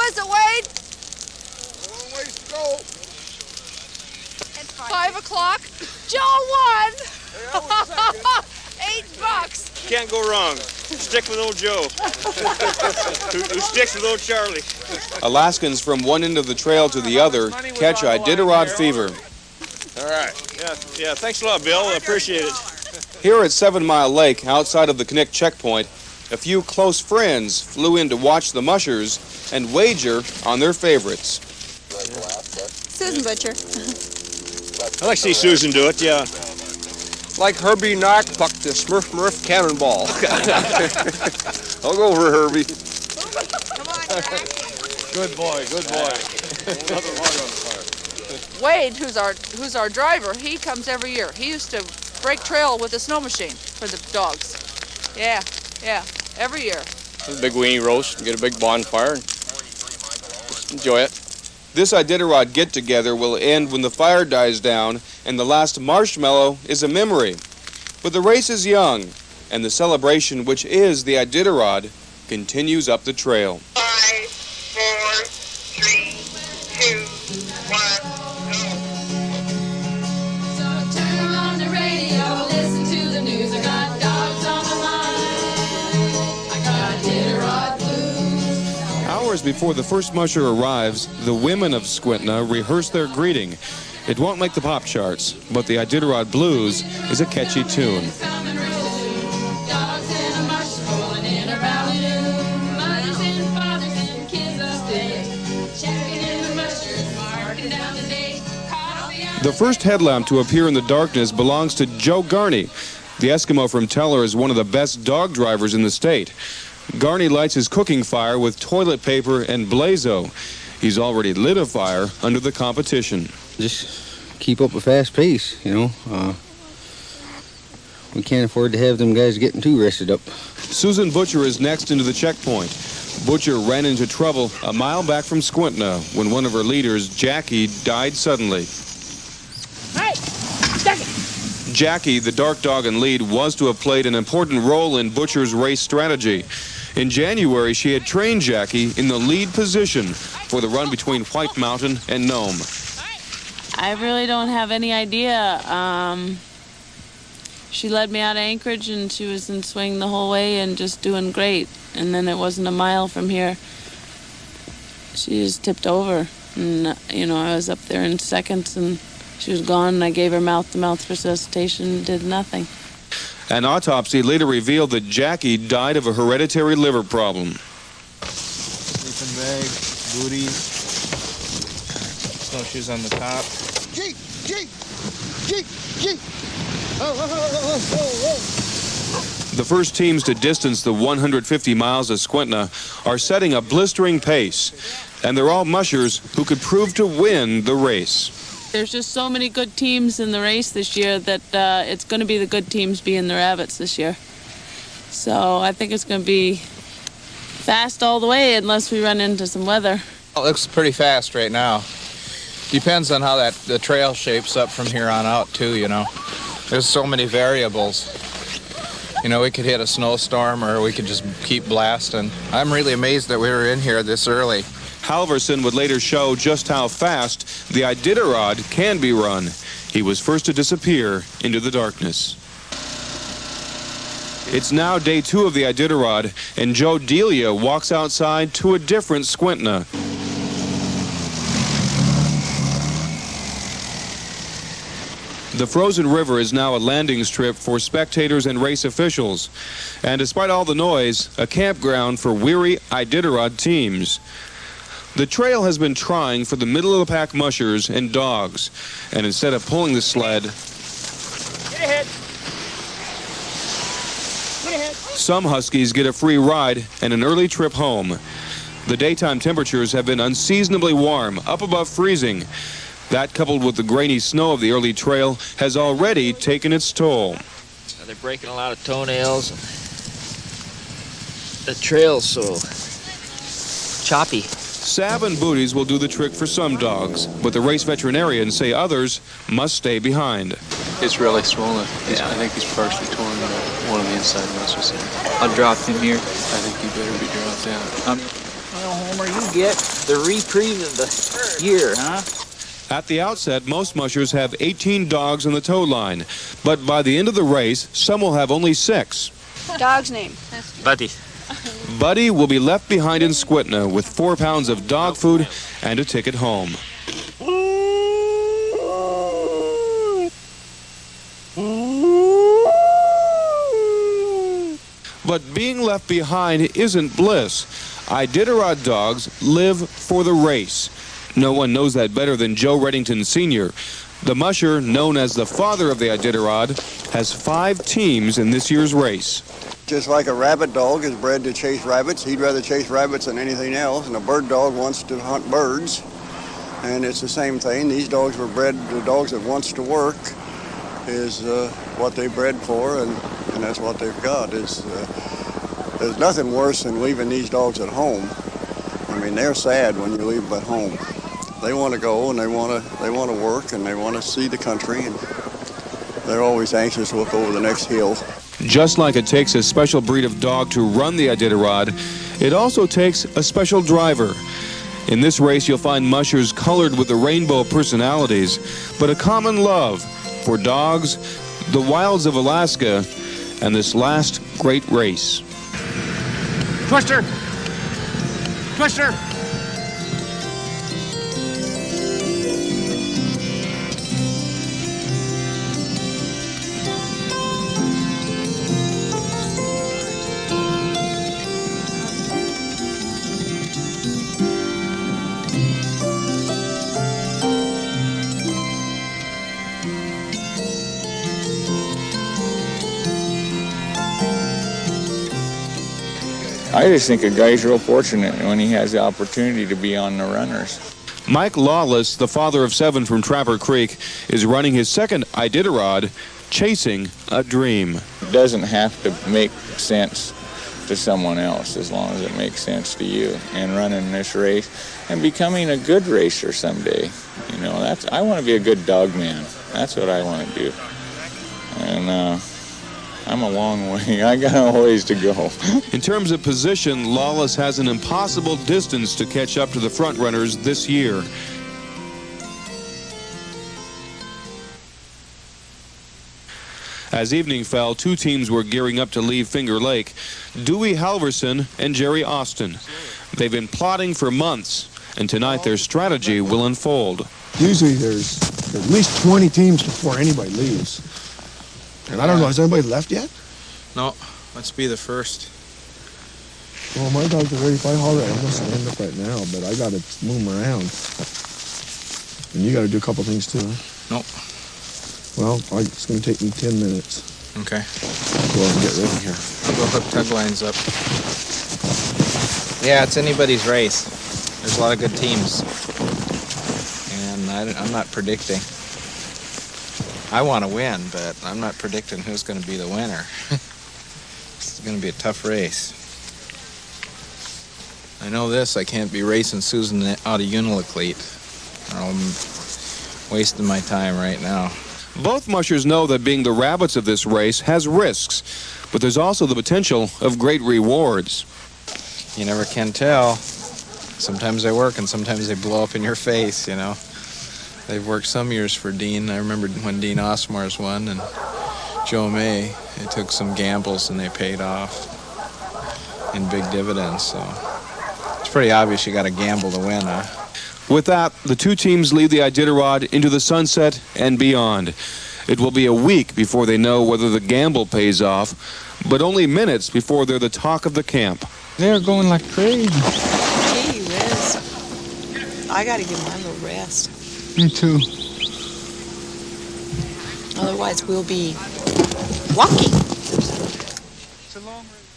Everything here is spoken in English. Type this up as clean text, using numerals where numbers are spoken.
is it, Wade? A long ways to go. 5 o'clock. Joe won. Hey, I was second. $8. Can't go wrong. Stick with old Joe. who sticks with old Charlie. Alaskans from one end of the trail to the other catch Iditarod fever. All right. Yeah. Thanks a lot, Bill. I appreciate it. Here at 7 Mile Lake, outside of the Knik checkpoint, a few close friends flew in to watch the mushers and wager on their favorites. Susan Butcher. I like to see Susan do it, yeah. Like Herbie Knockpuck, the Smurf Cannonball. I'll go over Herbie. Come on, Jack. Good boy. Another log on the fire. Wade, who's our driver, he comes every year. He used to break trail with a snow machine for the dogs. Yeah, every year. A big weenie roast, get a big bonfire, and just enjoy it. This Iditarod get-together will end when the fire dies down and the last marshmallow is a memory. But the race is young, and the celebration, which is the Iditarod, continues up the trail. 5, 4, 3, 2, 1, go. So turn on the radio, listen to the news. I got dogs on my mind. I got Iditarod blues. Hours before the first musher arrives, the women of Skwentna rehearse their greeting. It won't make the pop charts, but the Iditarod Blues is a catchy tune. The first headlamp to appear in the darkness belongs to Joe Garney. The Eskimo from Teller is one of the best dog drivers in the state. Garney lights his cooking fire with toilet paper and Blazo. He's already lit a fire under the competition. Just keep up a fast pace, you know. We can't afford to have them guys getting too rested up. Susan Butcher is next into the checkpoint. Butcher ran into trouble a mile back from Skwentna when one of her leaders, Jackie, died suddenly. Hey, Jackie! Jackie, the dark dog in lead, was to have played an important role in Butcher's race strategy. In January, she had trained Jackie in the lead position for the run between White Mountain and Nome. I really don't have any idea. She led me out of Anchorage, and she was in swing the whole way and just doing great. And then it wasn't a mile from here. She just tipped over. And, you know, I was up there in seconds, and she was gone, and I gave her mouth-to-mouth resuscitation, did nothing. An autopsy later revealed that Jackie died of a hereditary liver problem. Sleeping bag, booties, snowshoes on the top. Jeep! The first teams to distance the 150 miles of Skwentna are setting a blistering pace, and they're all mushers who could prove to win the race. There's just so many good teams in the race this year that it's going to be the good teams being the rabbits this year. So I think it's going to be fast all the way unless we run into some weather. It looks pretty fast right now. Depends on how the trail shapes up from here on out too, you know. There's so many variables. You know, we could hit a snowstorm or we could just keep blasting. I'm really amazed that we were in here this early. Halverson would later show just how fast the Iditarod can be run. He was first to disappear into the darkness. It's now day 2 of the Iditarod, and Joe Delia walks outside to a different Skwentna. The frozen river is now a landing strip for spectators and race officials, and despite all the noise, a campground for weary Iditarod teams. The trail has been trying for the middle-of-the-pack mushers and dogs, and instead of pulling the sled, some Huskies get a free ride and an early trip home. The daytime temperatures have been unseasonably warm, up above freezing. That, coupled with the grainy snow of the early trail, has already taken its toll. They're breaking a lot of toenails. The trail's so choppy. Sab and booties will do the trick for some dogs, but the race veterinarians say others must stay behind. It's really swollen. I think he's partially torn one of the inside muscles here. I'll drop him here. I think you better be dropped down. Well, Homer, you get the reprieve of the year, huh? At the outset, most mushers have 18 dogs on the tow line, but by the end of the race, some will have only 6. Dog's name? Buddy. Buddy will be left behind in Skwentna with 4 pounds of dog food and a ticket home. But being left behind isn't bliss. Iditarod dogs live for the race. No one knows that better than Joe Reddington Sr. The musher, known as the father of the Iditarod, has 5 teams in this year's race. Just like a rabbit dog is bred to chase rabbits, he'd rather chase rabbits than anything else, and a bird dog wants to hunt birds. And it's the same thing. These dogs were bred, the dogs that wants to work is what they bred for, and that's what they've got. There's nothing worse than leaving these dogs at home. I mean, they're sad when you leave them at home. They want to go and they want to work and they want to see the country, and they're always anxious to look over the next hill. Just like it takes a special breed of dog to run the Iditarod, it also takes a special driver. In this race, you'll find mushers colored with the rainbow of personalities, but a common love for dogs, the wilds of Alaska, and this last great race. Twister! Twister! I just think a guy's real fortunate when he has the opportunity to be on the runners. Mike Lawless, the father of 7 from Trapper Creek, is running his second Iditarod, chasing a dream. It doesn't have to make sense to someone else as long as it makes sense to you. And running this race and becoming a good racer someday. You know, I want to be a good dog man. That's what I want to do. And I'm a long way. I got a ways to go. In terms of position, Lawless has an impossible distance to catch up to the front runners this year. As evening fell, 2 teams were gearing up to leave Finger Lake, Dewey Halverson and Jerry Austin. They've been plotting for months, and tonight their strategy will unfold. Usually there's at least 20 teams before anybody leaves. And I don't know, has anybody left yet? No, let's be the first. Well, my dogs are ready to fight already. I'm going to stand up right now, but I got to move them around. And you got to do a couple things too, huh? Nope. Well, it's going to take me 10 minutes. Okay. Go out and get ready here. I'll go hook tug lines up. Yeah, it's anybody's race. There's a lot of good teams. And I'm not predicting. I want to win, but I'm not predicting who's going to be the winner. It's going to be a tough race. I know this, I can't be racing Susan out of Unilaclete. I'm wasting my time right now. Both mushers know that being the rabbits of this race has risks, but there's also the potential of great rewards. You never can tell. Sometimes they work and sometimes they blow up in your face, you know. They've worked some years for Dean. I remember when Dean Osmars won and Joe May. They took some gambles and they paid off in big dividends. So it's pretty obvious you got to gamble to win, huh? With that, the 2 teams leave the Iditarod into the sunset and beyond. It will be a week before they know whether the gamble pays off, but only minutes before they're the talk of the camp. They're going like crazy. Gee whiz. I gotta get my little rest. Me too. Otherwise we'll be walking. It's a long race.